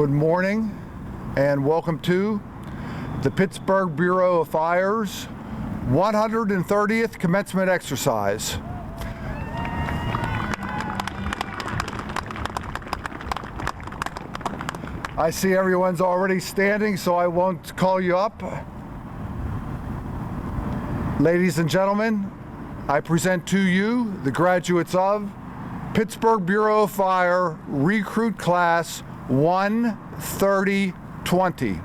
Good morning and welcome to the Pittsburgh Bureau of Fire's 130th commencement exercise. I see everyone's already standing, so I won't call you up. Ladies and gentlemen, I present to you the graduates of Pittsburgh Bureau of Fire Recruit Class 13020.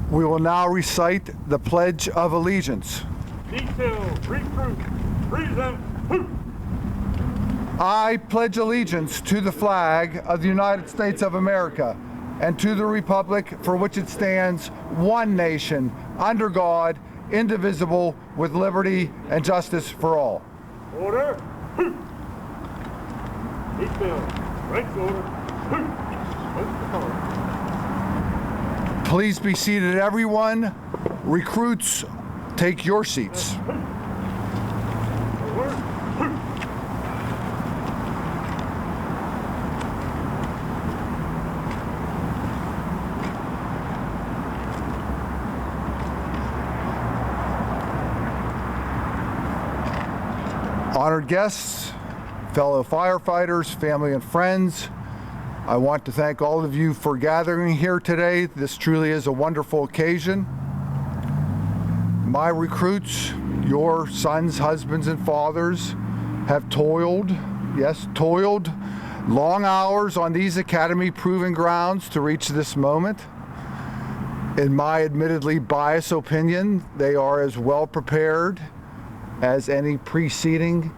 We will now recite the Pledge of Allegiance. Detail, recruit, present, hoot. I pledge allegiance to the flag of the United States of America and to the republic for which it stands, one nation, under God, indivisible, with liberty and justice for all. Order, hoot. Detail, right order, hoot. What's the color? Please be seated, everyone. Recruits, take your seats. Honored guests, fellow firefighters, family and friends, I want to thank all of you for gathering here today. This truly is a wonderful occasion. My recruits, your sons, husbands, and fathers have toiled long hours on these academy proving grounds to reach this moment. In my admittedly biased opinion, they are as well prepared as any preceding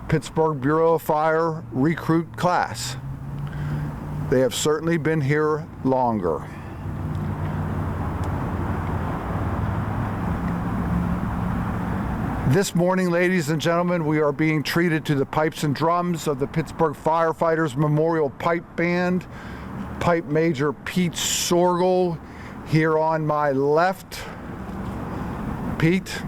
Pittsburgh Bureau of Fire recruit class. They have certainly been here longer. This morning, ladies and gentlemen, we are being treated to the pipes and drums of the Pittsburgh Firefighters Memorial Pipe Band. Pipe Major Pete Sorgel here on my left. Pete.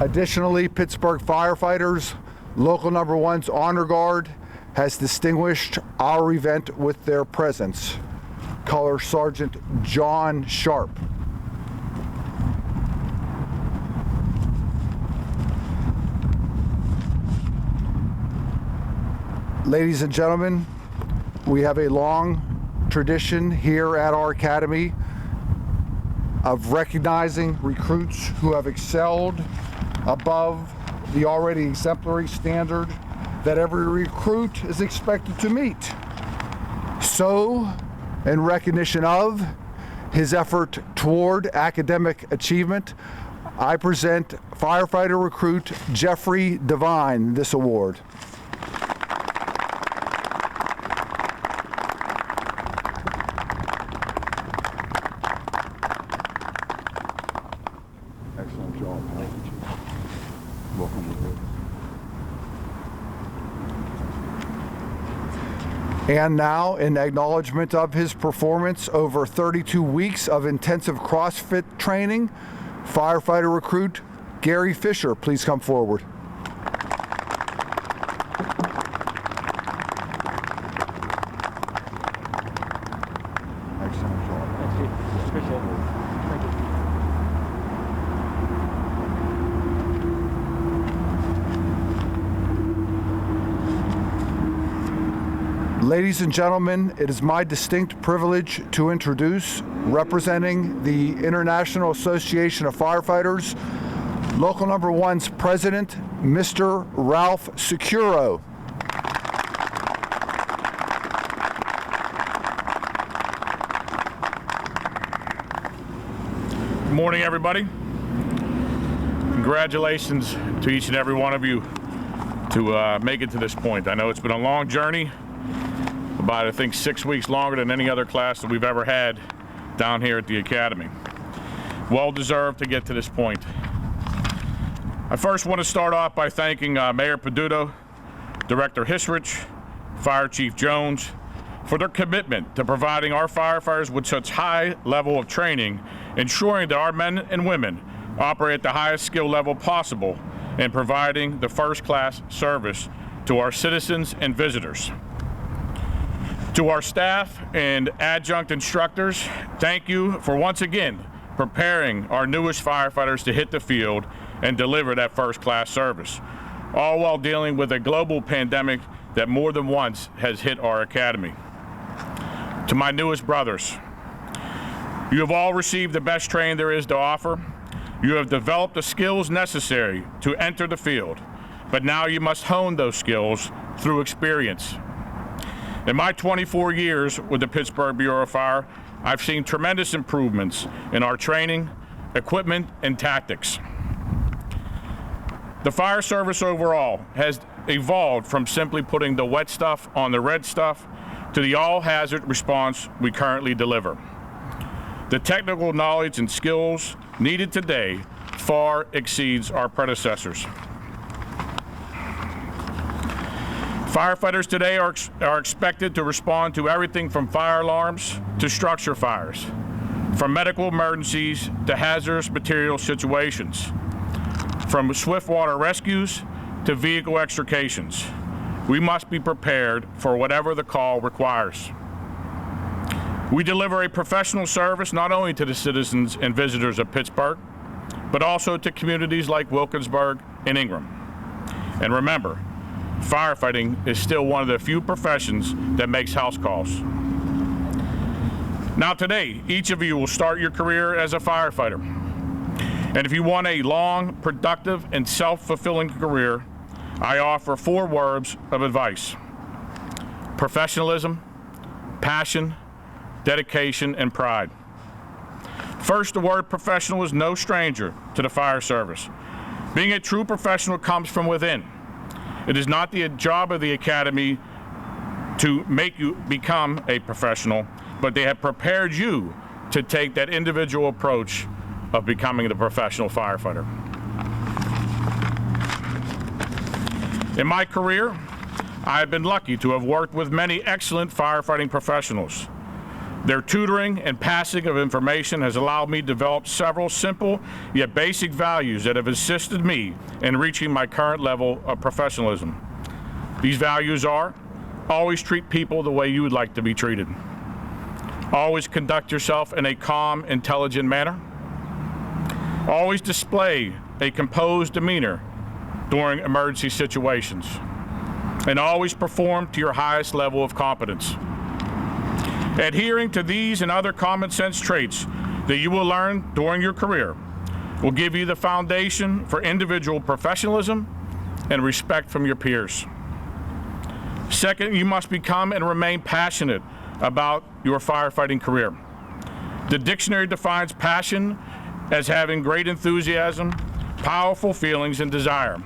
Additionally, Pittsburgh Firefighters Local Number 1's Honor Guard has distinguished our event with their presence. Color Sergeant John Sharp. Ladies and gentlemen, we have a long tradition here at our academy of recognizing recruits who have excelled above the already exemplary standard that every recruit is expected to meet. So, in recognition of his effort toward academic achievement, I present firefighter recruit Jeffrey Devine this award. Excellent job. Thank you, Chief. Welcome aboard. And now, in acknowledgement of his performance over 32 weeks of intensive CrossFit training, firefighter recruit Gary Fisher, please come forward. Excellent job. Appreciate it. Ladies and gentlemen, it is my distinct privilege to introduce, representing the International Association of Firefighters, Local Number 1's President, Mr. Ralph Securo. Good morning, everybody. Congratulations to each and every one of you to make it to this point. I know it's been a long journey, about I think 6 weeks longer than any other class that we've ever had down here at the Academy. Well deserved to get to this point. I first want to start off by thanking Mayor Peduto, Director Hisrich, Fire Chief Jones for their commitment to providing our firefighters with such high level of training, ensuring that our men and women operate at the highest skill level possible in providing the first-class service to our citizens and visitors. To our staff and adjunct instructors, thank you for once again preparing our newest firefighters to hit the field and deliver that first-class service, all while dealing with a global pandemic that more than once has hit our academy. To my newest brothers, you have all received the best training there is to offer. You have developed the skills necessary to enter the field, but now you must hone those skills through experience. In my 24 years with the Pittsburgh Bureau of Fire, I've seen tremendous improvements in our training, equipment, and tactics. The fire service overall has evolved from simply putting the wet stuff on the red stuff to the all-hazard response we currently deliver. The technical knowledge and skills needed today far exceeds our predecessors. Firefighters today are expected to respond to everything from fire alarms to structure fires, from medical emergencies to hazardous material situations, from swift water rescues to vehicle extrications. We must be prepared for whatever the call requires. We deliver a professional service not only to the citizens and visitors of Pittsburgh, but also to communities like Wilkinsburg and Ingram. And remember, firefighting is still one of the few professions that makes house calls. Now today, each of you will start your career as a firefighter. And if you want a long, productive, and self-fulfilling career, I offer 4 words of advice: professionalism, passion, dedication, and pride. First, the word professional is no stranger to the fire service. Being a true professional comes from within. It is not the job of the Academy to make you become a professional, but they have prepared you to take that individual approach of becoming the professional firefighter. In my career, I have been lucky to have worked with many excellent firefighting professionals. Their tutoring and passing of information has allowed me to develop several simple yet basic values that have assisted me in reaching my current level of professionalism. These values are: always treat people the way you would like to be treated. Always conduct yourself in a calm, intelligent manner. Always display a composed demeanor during emergency situations. And always perform to your highest level of competence. Adhering to these and other common sense traits that you will learn during your career will give you the foundation for individual professionalism and respect from your peers. Second, you must become and remain passionate about your firefighting career. The dictionary defines passion as having great enthusiasm, powerful feelings, and desire.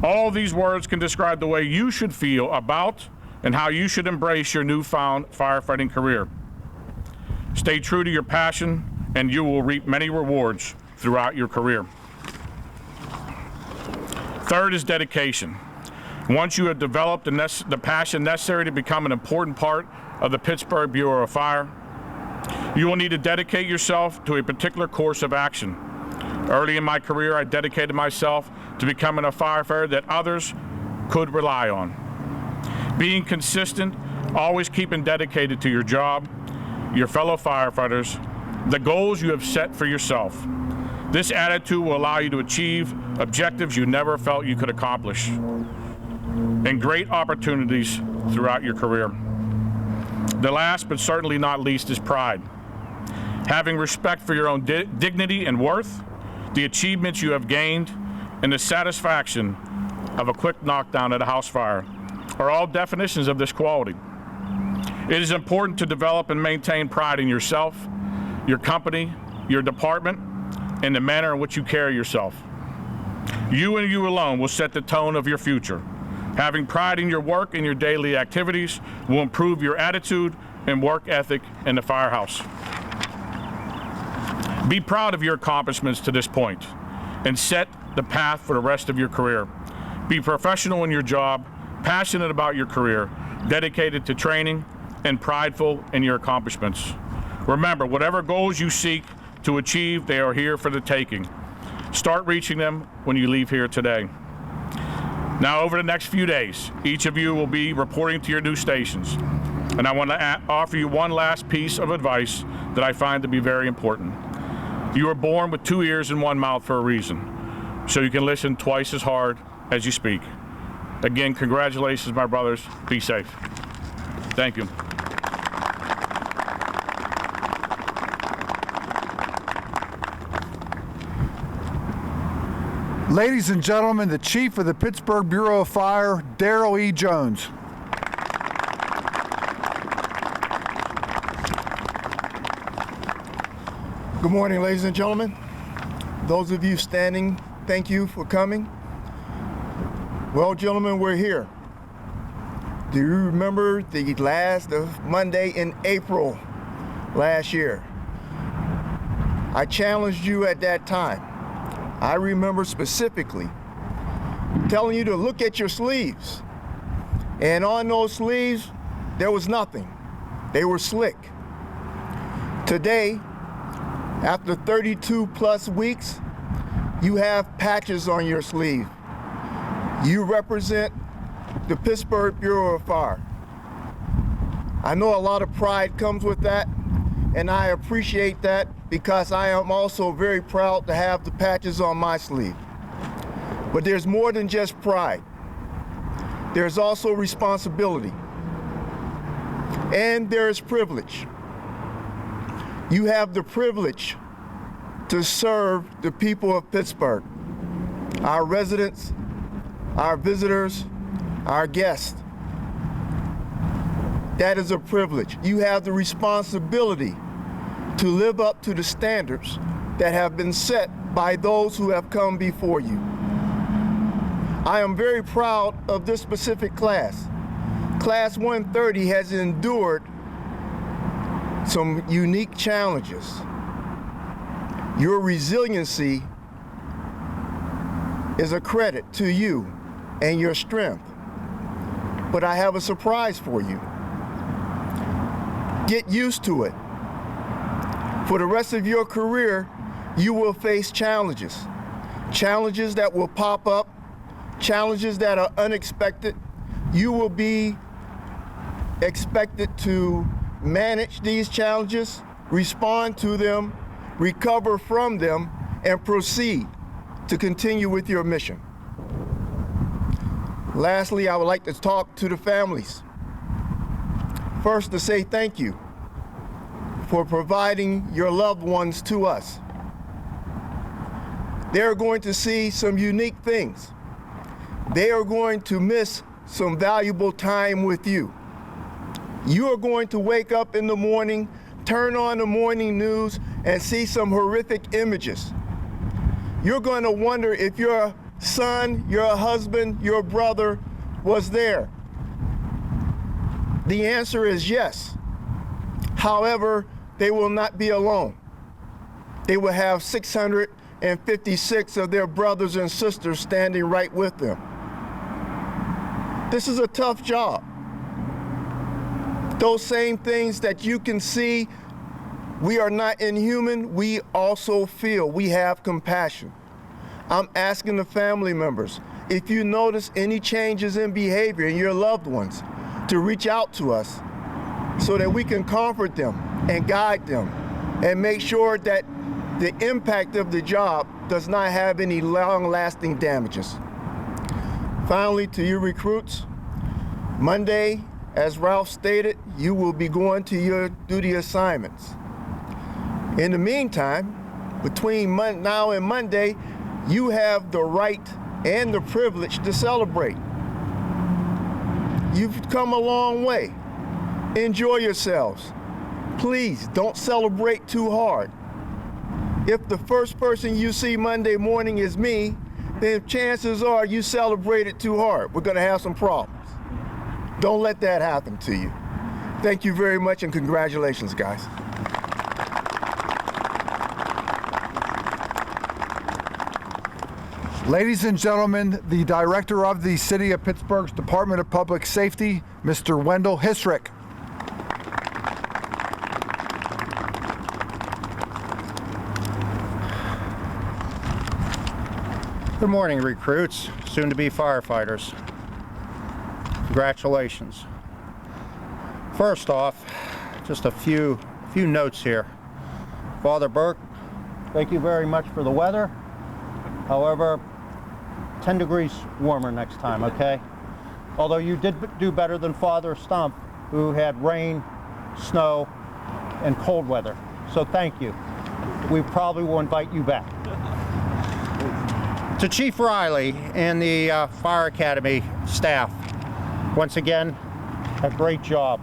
All these words can describe the way you should feel about and how you should embrace your newfound firefighting career. Stay true to your passion, and you will reap many rewards throughout your career. Third is dedication. Once you have developed the passion necessary to become an important part of the Pittsburgh Bureau of Fire, you will need to dedicate yourself to a particular course of action. Early in my career, I dedicated myself to becoming a firefighter that others could rely on. Being consistent, always keeping dedicated to your job, your fellow firefighters, the goals you have set for yourself. This attitude will allow you to achieve objectives you never felt you could accomplish. and great opportunities throughout your career. The last but certainly not least is pride. Having respect for your own dignity and worth, the achievements you have gained, and the satisfaction of a quick knockdown at a house fire are all definitions of this quality. It is important to develop and maintain pride in yourself, your company, your department, and the manner in which you carry yourself. You and you alone will set the tone of your future. Having pride in your work and your daily activities will improve your attitude and work ethic in the firehouse. Be proud of your accomplishments to this point and set the path for the rest of your career. Be professional in your job, passionate about your career, dedicated to training, and prideful in your accomplishments. Remember, whatever goals you seek to achieve, they are here for the taking. Start reaching them when you leave here today. Now, over the next few days, each of you will be reporting to your new stations. And I want to offer you one last piece of advice that I find to be very important. You were born with 2 ears and 1 mouth for a reason, so you can listen twice as hard as you speak. Again, congratulations, my brothers. Be safe. Thank you. Ladies and gentlemen, the Chief of the Pittsburgh Bureau of Fire, Darrell E. Jones. Good morning, ladies and gentlemen. Those of you standing, thank you for coming. Well, gentlemen, we're here. Do you remember the last Monday in April last year? I challenged you at that time. I remember specifically telling you to look at your sleeves. And on those sleeves, there was nothing. They were slick. Today, after 32 plus weeks, you have patches on your sleeve. You represent the Pittsburgh Bureau of Fire. I know a lot of pride comes with that, and I appreciate that because I am also very proud to have the patches on my sleeve. But there's more than just pride. There's also responsibility. And there's privilege. You have the privilege to serve the people of Pittsburgh, our residents, our visitors, our guests. That is a privilege. You have the responsibility to live up to the standards that have been set by those who have come before you. I am very proud of this specific class. Class 130 has endured some unique challenges. Your resiliency is a credit to you and your strength. But I have a surprise for you. Get used to it. For the rest of your career, you will face challenges. Challenges that will pop up, challenges that are unexpected. You will be expected to manage these challenges, respond to them, recover from them, and proceed to continue with your mission. Lastly, I would like to talk to the families. First, to say thank you for providing your loved ones to us. They're going to see some unique things. They are going to miss some valuable time with you. You are going to wake up in the morning, turn on the morning news, and see some horrific images. You're going to wonder if your son, your husband, your brother was there. The answer is yes. However, they will not be alone. They will have 656 of their brothers and sisters standing right with them. This is a tough job. Those same things that you can see, we are not inhuman, we also feel, we have compassion. I'm asking the family members, if you notice any changes in behavior in your loved ones, to reach out to us so that we can comfort them and guide them and make sure that the impact of the job does not have any long-lasting damages. Finally, to you recruits, Monday, as Ralph stated, you will be going to your duty assignments. In the meantime, between now and Monday, you have the right and the privilege to celebrate. You've come a long way. Enjoy yourselves. Please don't celebrate too hard. If the first person you see Monday morning is me, then chances are you celebrated too hard. We're gonna have some problems. Don't let that happen to you. Thank you very much and congratulations, guys. Ladies and gentlemen, the Director of the City of Pittsburgh's Department of Public Safety, Mr. Wendell Hisrick. Good morning, recruits, soon to be firefighters. Congratulations. First off, just a few notes here. Father Burke, thank you very much for the weather. However, 10 degrees warmer next time, okay? Although you did do better than Father Stump, who had rain, snow, and cold weather. So thank you. We probably will invite you back. To Chief Riley and the Fire Academy staff, once again, a great job.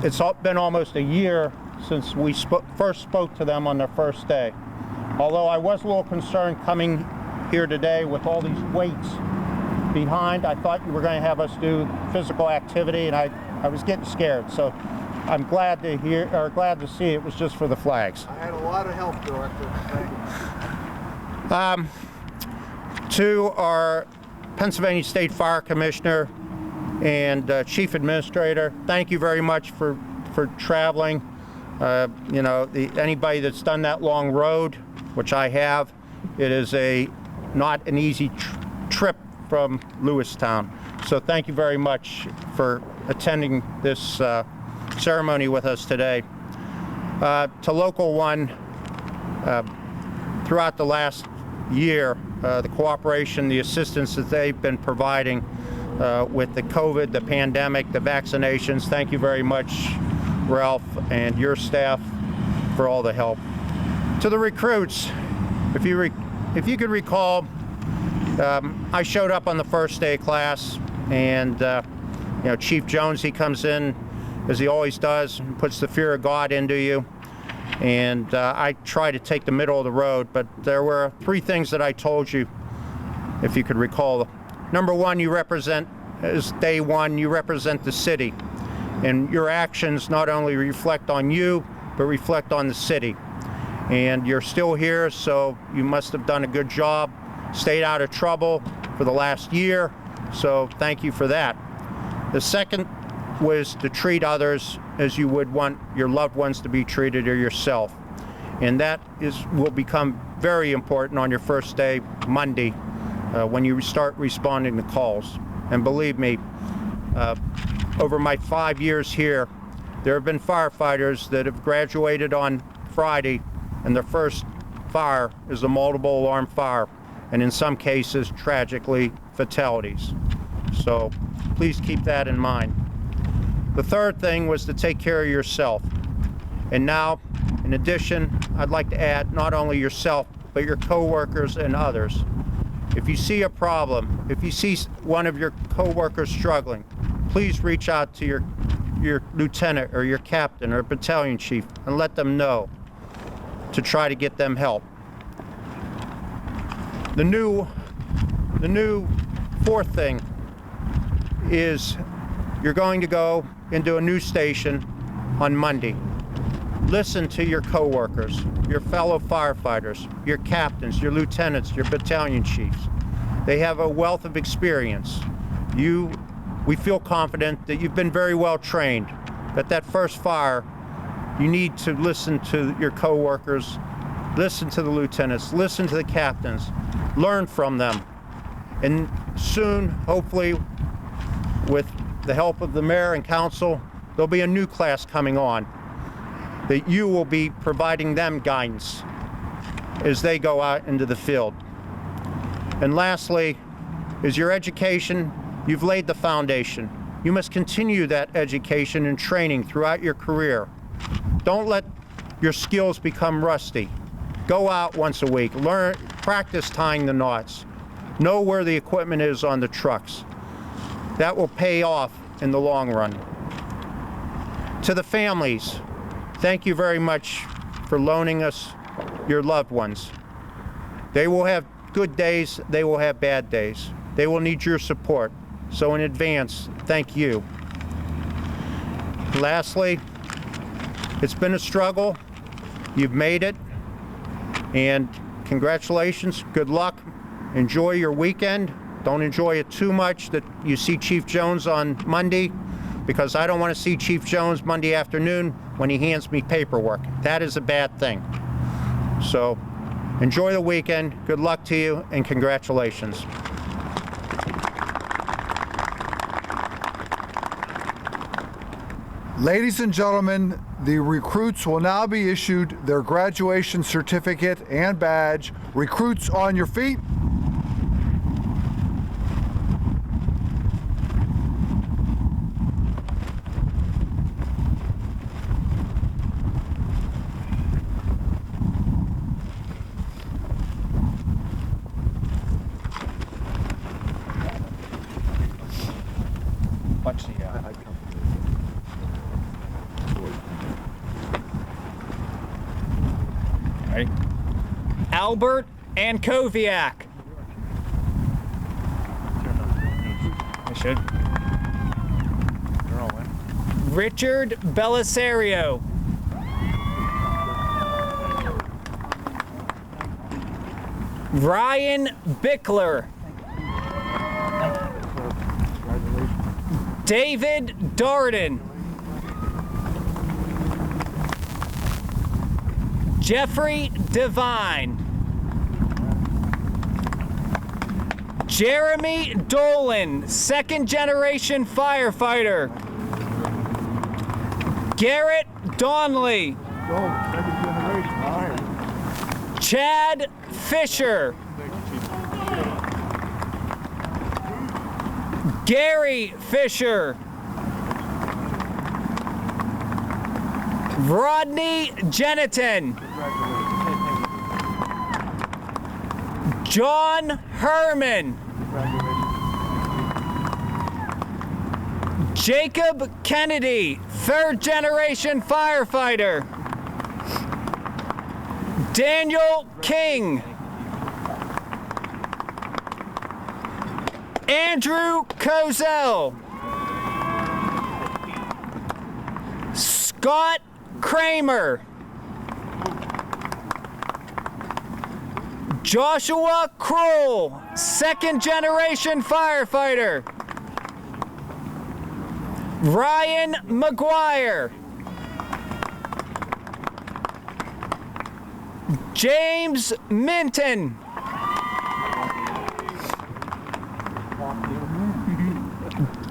It's been almost a year since we first spoke to them on their first day. Although I was a little concerned coming here today with all these weights behind, I thought you were going to have us do physical activity, and I was getting scared. So I'm glad to hear, or glad to see it was just for the flags. I had a lot of help, Director. Thank you. To our Pennsylvania State Fire Commissioner and Chief Administrator, thank you very much for traveling. You know, anybody that's done that long road, which I have, it is not an easy trip from Lewistown. So thank you very much for attending this ceremony with us today. To Local 1, throughout the last year, the cooperation, the assistance that they've been providing with the COVID, the pandemic, the vaccinations, thank you very much, Ralph, and your staff for all the help. To the recruits, if you could recall, I showed up on the first day of class, and you know, Chief Jones, he comes in as he always does, and puts the fear of God into you. And I try to take the middle of the road, but there were 3 things that I told you, if you could recall. Number 1, you represent, as day 1, you represent the city. And your actions not only reflect on you, but reflect on the city. And you're still here, so you must have done a good job, stayed out of trouble for the last year, so thank you for that. The second was to treat others as you would want your loved ones to be treated or yourself. And that will become very important on your first day, Monday, when you start responding to calls. And believe me, over my 5 years here, there have been firefighters that have graduated on Friday, and their first fire is a multiple alarm fire, and in some cases, tragically, fatalities. So please keep that in mind. The third thing was to take care of yourself. And now, in addition, I'd like to add not only yourself, but your coworkers and others. If you see a problem, if you see one of your coworkers struggling, please reach out to your lieutenant or your captain or battalion chief and let them know to try to get them help. The new fourth thing is you're going to go into a new station on Monday. Listen to your coworkers, your fellow firefighters, your captains, your lieutenants, your battalion chiefs. They have a wealth of experience. We feel confident that you've been very well trained. That first fire, you need to listen to your coworkers, listen to the lieutenants, listen to the captains, learn from them. And soon, hopefully, with the help of the mayor and council, there'll be a new class coming on that you will be providing them guidance as they go out into the field. And lastly, is your education. You've laid the foundation. You must continue that education and training throughout your career. Don't let your skills become rusty. Go out once a week, learn, practice tying the knots. Know where the equipment is on the trucks. That will pay off in the long run. To the families, thank you very much for loaning us your loved ones. They will have good days, they will have bad days. They will need your support. So in advance, thank you. Lastly, it's been a struggle. You've made it. And congratulations, good luck. Enjoy your weekend. Don't enjoy it too much that you see Chief Jones on Monday, because I don't want to see Chief Jones Monday afternoon when he hands me paperwork. That is a bad thing. So enjoy the weekend. Good luck to you and congratulations. Ladies and gentlemen, the recruits will now be issued their graduation certificate and badge. Recruits, on your feet. Albert Ankoviak. I should. Richard Belisario. Ryan Bickler. David Darden. Jeffrey Devine. Jeremy Dolan, second-generation firefighter. Garrett Donnelly. Chad Fisher. Gary Fisher. Rodney Jeniton. John Herman. Jacob Kennedy, third-generation firefighter. Daniel King. Andrew Kozel. Scott Kramer. Joshua Kroll, second-generation firefighter. Ryan McGuire. James Minton.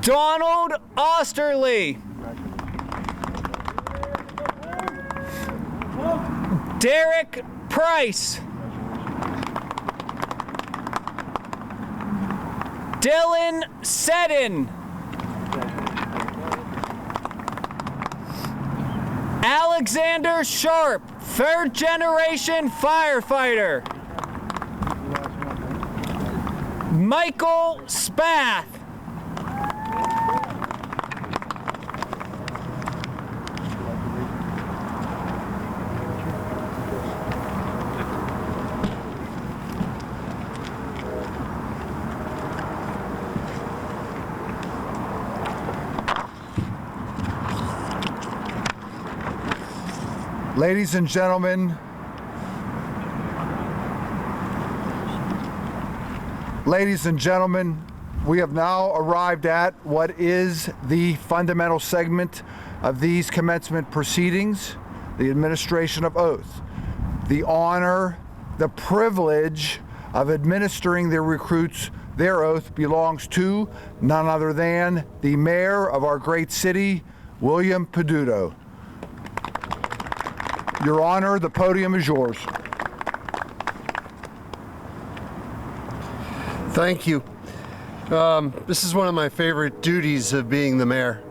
Donald Osterly. Derek Price. Dylan Seddon. Alexander Sharp, third-generation firefighter. Michael Spath. Ladies and gentlemen, we have now arrived at what is the fundamental segment of these commencement proceedings, the administration of oath. The honor, the privilege of administering the recruits their oath belongs to none other than the mayor of our great city, William Peduto. Your Honor, the podium is yours. Thank you. This is one of my favorite duties of being the mayor.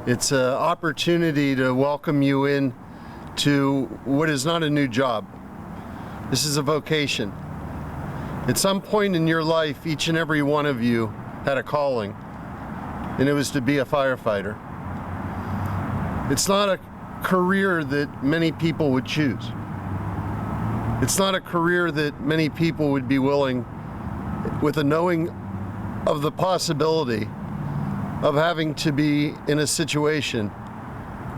It's an opportunity to welcome you in to what is not a new job. This is a vocation. At some point in your life, each and every one of you had a calling, and it was to be a firefighter. It's not a career that many people would choose. It's not a career that many people would be willing, with a knowing of the possibility of having to be in a situation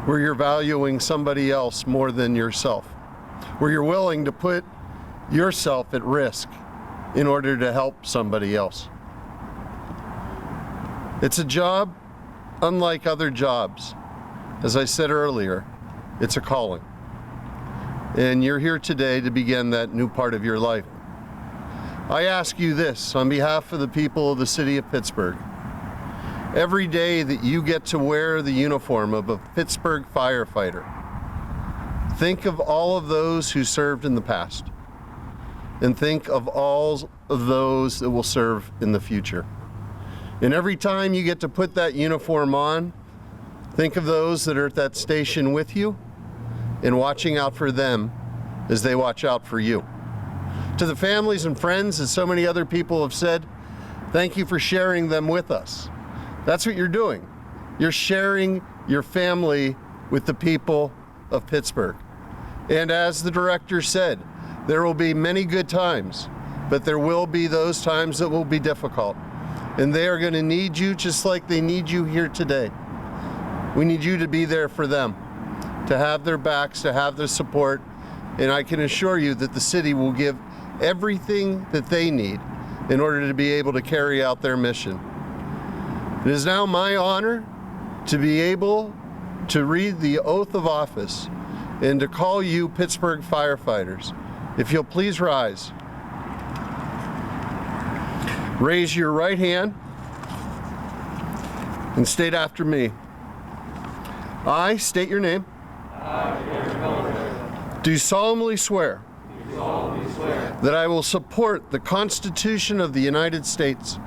where you're valuing somebody else more than yourself, where you're willing to put yourself at risk in order to help somebody else. It's a job unlike other jobs. As I said earlier, it's a calling. And you're here today to begin that new part of your life. I ask you this on behalf of the people of the city of Pittsburgh. Every day that you get to wear the uniform of a Pittsburgh firefighter, think of all of those who served in the past, and think of all of those that will serve in the future. And every time you get to put that uniform on, think of those that are at that station with you and watching out for them as they watch out for you. To the families and friends, as so many other people have said, thank you for sharing them with us. That's what you're doing. You're sharing your family with the people of Pittsburgh. And as the director said, there will be many good times, but there will be those times that will be difficult. And they are going to need you just like they need you here today. We need you to be there for them, to have their backs, to have their support. And I can assure you that the city will give everything that they need in order to be able to carry out their mission. It is now my honor to be able to read the oath of office and to call you Pittsburgh firefighters. If you'll please rise. Raise your right hand and state after me. I state your name. Do solemnly swear that I will support the Constitution of the United States,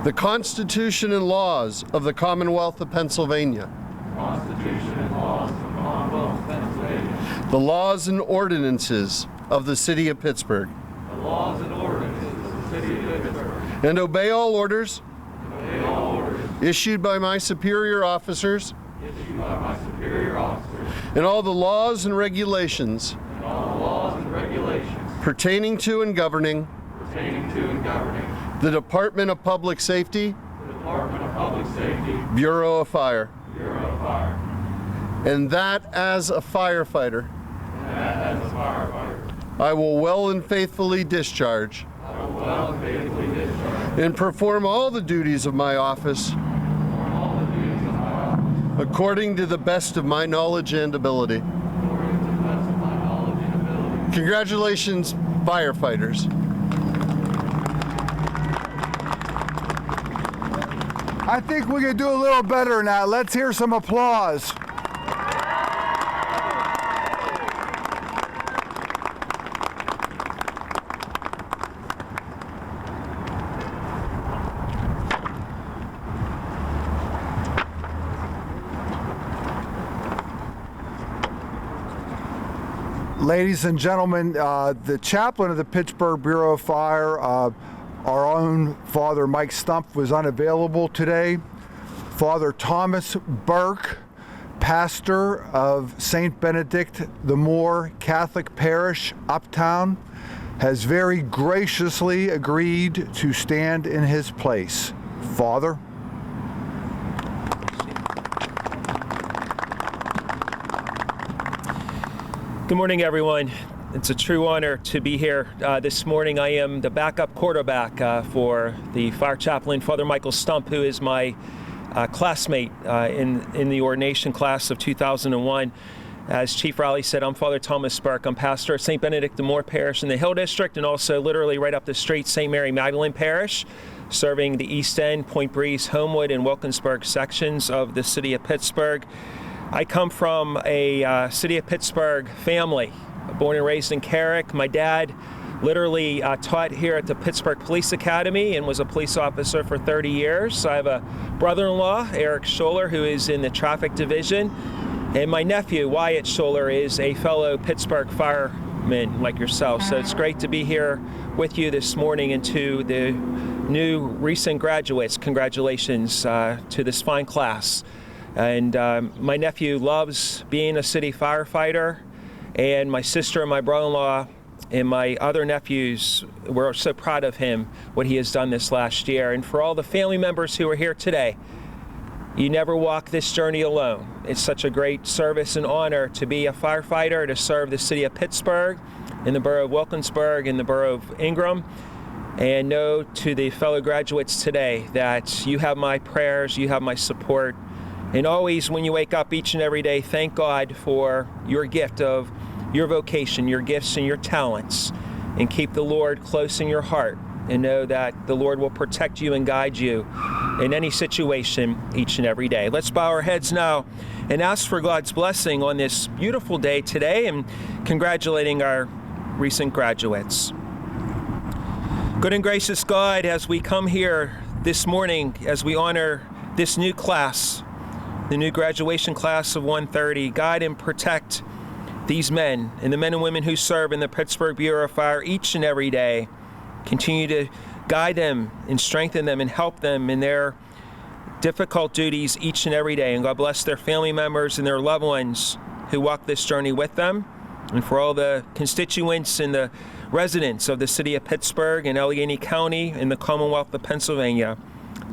the Constitution and laws of the Commonwealth of Pennsylvania, the laws and ordinances of the City of Pittsburgh, and obey all orders issued by my superior officers, and all the laws and regulations pertaining to and governing the Department of Public Safety, Bureau of Fire, and that as a firefighter, I will well and faithfully discharge and perform all the duties of my office according to the best of my knowledge and ability. Congratulations, firefighters. I think we can do a little better now. Let's hear some applause. Ladies and gentlemen, the chaplain of the Pittsburgh Bureau of Fire, our own Father Mike Stumpf, was unavailable today. Father Thomas Burke, pastor of St. Benedict the Moor Catholic Parish, Uptown, has very graciously agreed to stand in his place. Father. Good morning, everyone. It's a true honor to be here this morning. I am the backup quarterback for the fire chaplain, Father Michael Stumpf, who is my classmate in the ordination class of 2001. As Chief Rowley said, I'm Father Thomas Burke. I'm pastor of St. Benedict the Moor Parish in the Hill District, and also literally right up the street, St. Mary Magdalene Parish, serving the East End, Point Breeze, Homewood, and Wilkinsburg sections of the city of Pittsburgh. I come from a city of Pittsburgh family, born and raised in Carrick. My dad literally taught here at the Pittsburgh Police Academy and was a police officer for 30 years. I have a brother-in-law, Eric Scholler, who is in the traffic division. And my nephew, Wyatt Scholler, is a fellow Pittsburgh fireman like yourself. So it's great to be here with you this morning, and to the new recent graduates, congratulations to this fine class. And my nephew loves being a city firefighter, and my sister and my brother-in-law and my other nephews, we're so proud of him, what he has done this last year. And for all the family members who are here today, you never walk this journey alone. It's such a great service and honor to be a firefighter, to serve the city of Pittsburgh, in the borough of Wilkinsburg, in the borough of Ingram. And know to the fellow graduates today that you have my prayers, you have my support. And always when you wake up each and every day, thank God for your gift of your vocation, your gifts and your talents, and keep the Lord close in your heart, and know that the Lord will protect you and guide you in any situation each and every day. Let's bow our heads now and ask for God's blessing on this beautiful day today, and congratulating our recent graduates. Good and gracious God, as we come here this morning, as we honor this new class, the new graduation class of 130, guide and protect these men and the men and women who serve in the Pittsburgh Bureau of Fire each and every day. Continue to guide them and strengthen them and help them in their difficult duties each and every day. And God bless their family members and their loved ones who walk this journey with them. And for all the constituents and the residents of the city of Pittsburgh and Allegheny County and the Commonwealth of Pennsylvania,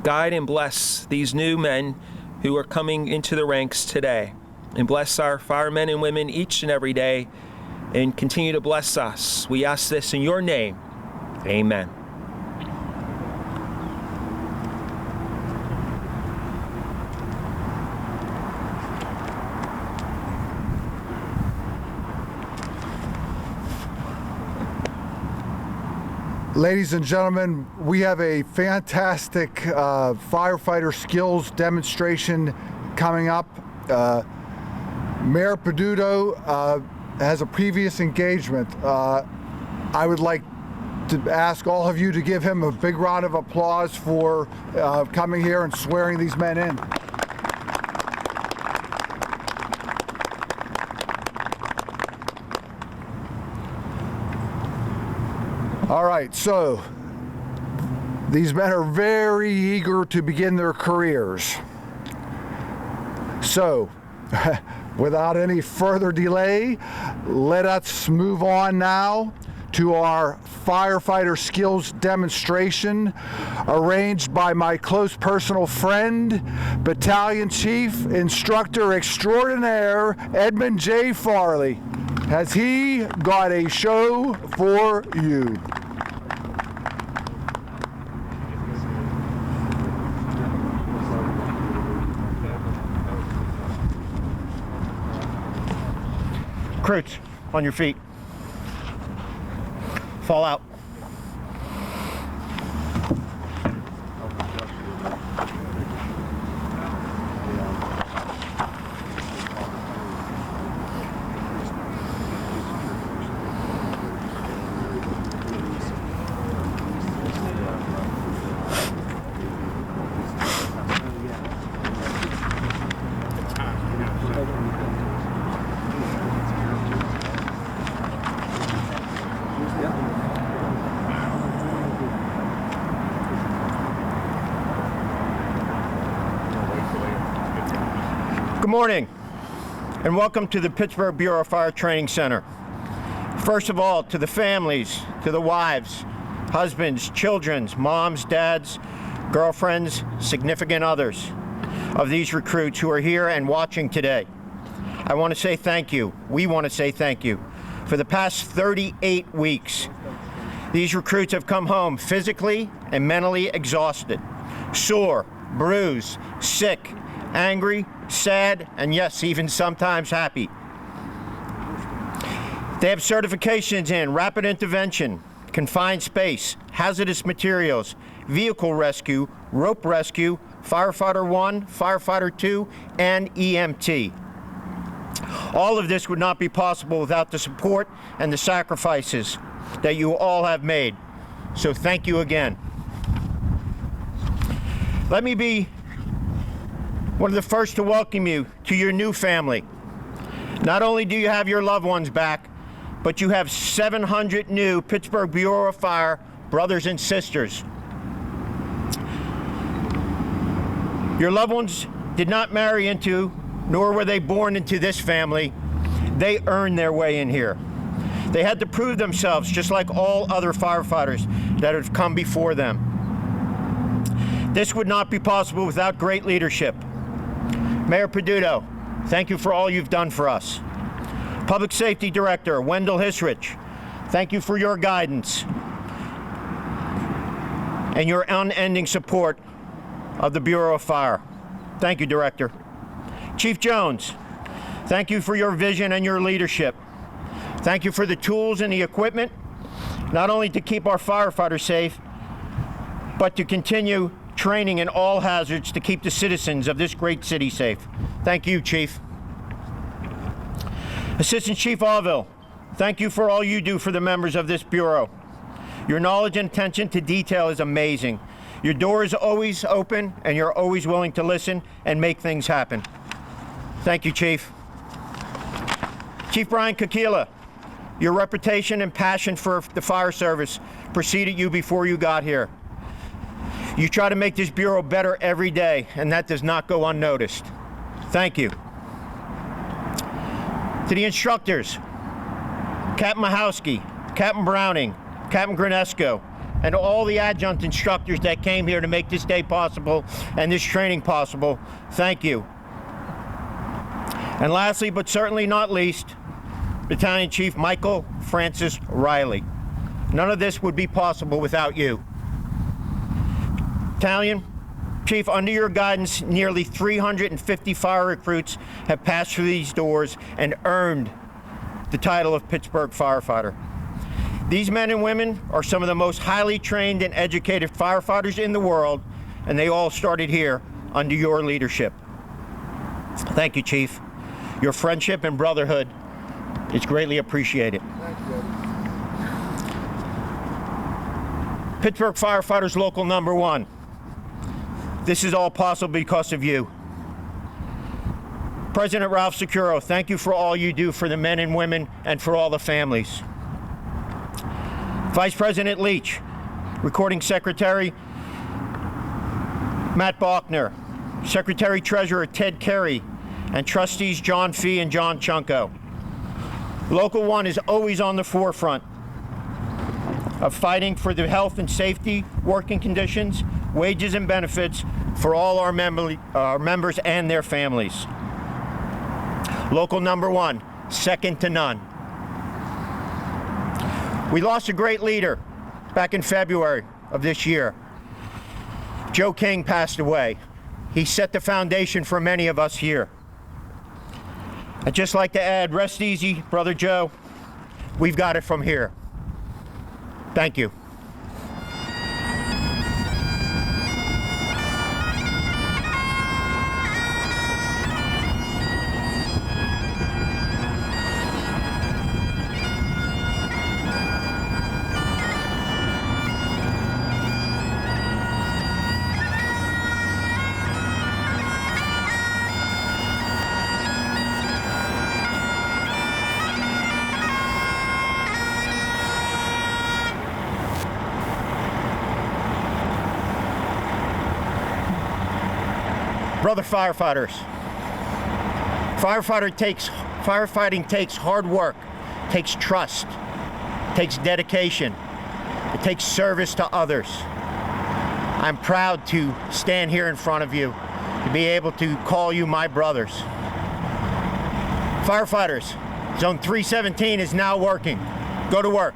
guide and bless these new men who are coming into the ranks today. And bless our firemen and women each and every day, and continue to bless us. We ask this in your name. Amen. Ladies and gentlemen, we have a fantastic firefighter skills demonstration coming up. Mayor Peduto has a previous engagement. I would like to ask all of you to give him a big round of applause for coming here and swearing these men in. All right, so these men are very eager to begin their careers. So, without any further delay, let us move on now to our firefighter skills demonstration, arranged by my close personal friend, Battalion Chief Instructor Extraordinaire Edmund J. Farley. Has he got a show for you? Recruits, on your feet. Fall out. Good morning, and welcome to the Pittsburgh Bureau of Fire Training Center. First of all, to the families, to the wives, husbands, children, moms, dads, girlfriends, significant others of these recruits who are here and watching today, I want to say thank you. We want to say thank you. For the past 38 weeks, these recruits have come home physically and mentally exhausted, sore, bruised, sick, angry, sad, and yes, even sometimes happy. They have certifications in rapid intervention, confined space, hazardous materials, vehicle rescue, rope rescue, firefighter 1, firefighter 2, and EMT. All of this would not be possible without the support and the sacrifices that you all have made. So thank you again. Let me be one of the first to welcome you to your new family. Not only do you have your loved ones back, but you have 700 new Pittsburgh Bureau of Fire brothers and sisters. Your loved ones did not marry into, nor were they born into this family. They earned their way in here. They had to prove themselves just like all other firefighters that have come before them. This would not be possible without great leadership. Mayor Peduto, thank you for all you've done for us. Public Safety Director Wendell Hisrich, thank you for your guidance and your unending support of the Bureau of Fire. Thank you, Director. Chief Jones, thank you for your vision and your leadership. Thank you for the tools and the equipment, not only to keep our firefighters safe, but to continue training in all hazards to keep the citizens of this great city safe. Thank you, Chief. Assistant Chief Allville, thank you for all you do for the members of this Bureau. Your knowledge and attention to detail is amazing. Your door is always open, and you're always willing to listen and make things happen. Thank you, Chief. Chief Brian Kakila, your reputation and passion for the fire service preceded you before you got here. You try to make this Bureau better every day, and that does not go unnoticed. Thank you. To the instructors, Captain Mahowski, Captain Browning, Captain Granesco, and all the adjunct instructors that came here to make this day possible and this training possible, thank you. And lastly, but certainly not least, Battalion Chief Michael Francis Riley. None of this would be possible without you. Battalion Chief, under your guidance, nearly 350 fire recruits have passed through these doors and earned the title of Pittsburgh firefighter. These men and women are some of the most highly trained and educated firefighters in the world, and they all started here under your leadership. Thank you, Chief. Your friendship and brotherhood is greatly appreciated. Thank you. Pittsburgh Firefighters Local Number 1. This is all possible because of you. President Ralph Sicuro, thank you for all you do for the men and women and for all the families. Vice President Leach, Recording Secretary Matt Balkner, Secretary Treasurer Ted Carey, and Trustees John Fee and John Chunko. Local 1 is always on the forefront of fighting for the health and safety, working conditions, wages and benefits for all our members and their families. Local Number 1, second to none. We lost a great leader back in February of this year. Joe King passed away. He set the foundation for many of us here. I'd just like to add, rest easy, Brother Joe. We've got it from here. Thank you. Brother firefighters, firefighting takes hard work, takes trust, takes dedication, it takes service to others. I'm proud to stand here in front of you, to be able to call you my brothers. Firefighters, Zone 317 is now working. Go to work.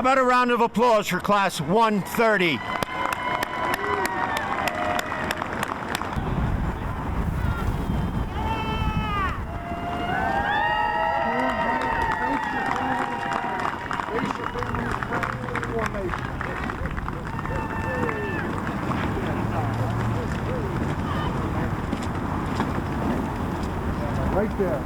about a round of applause for Class 130? Right there.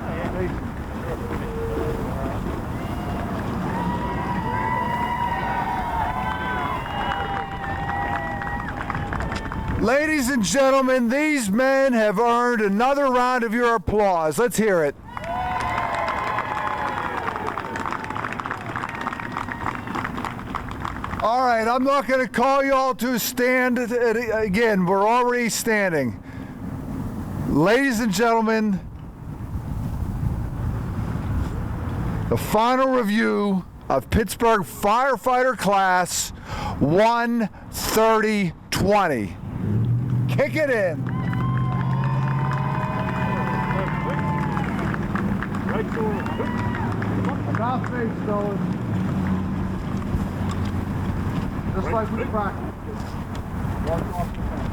Ladies and gentlemen, these men have earned another round of your applause. Let's hear it. All right, I'm not going to call you all to a stand again. We're already standing. Ladies and gentlemen, the final review of Pittsburgh firefighter class 130-20. Kick it in. About face, fellas. Just like we practiced. Walk off the fence.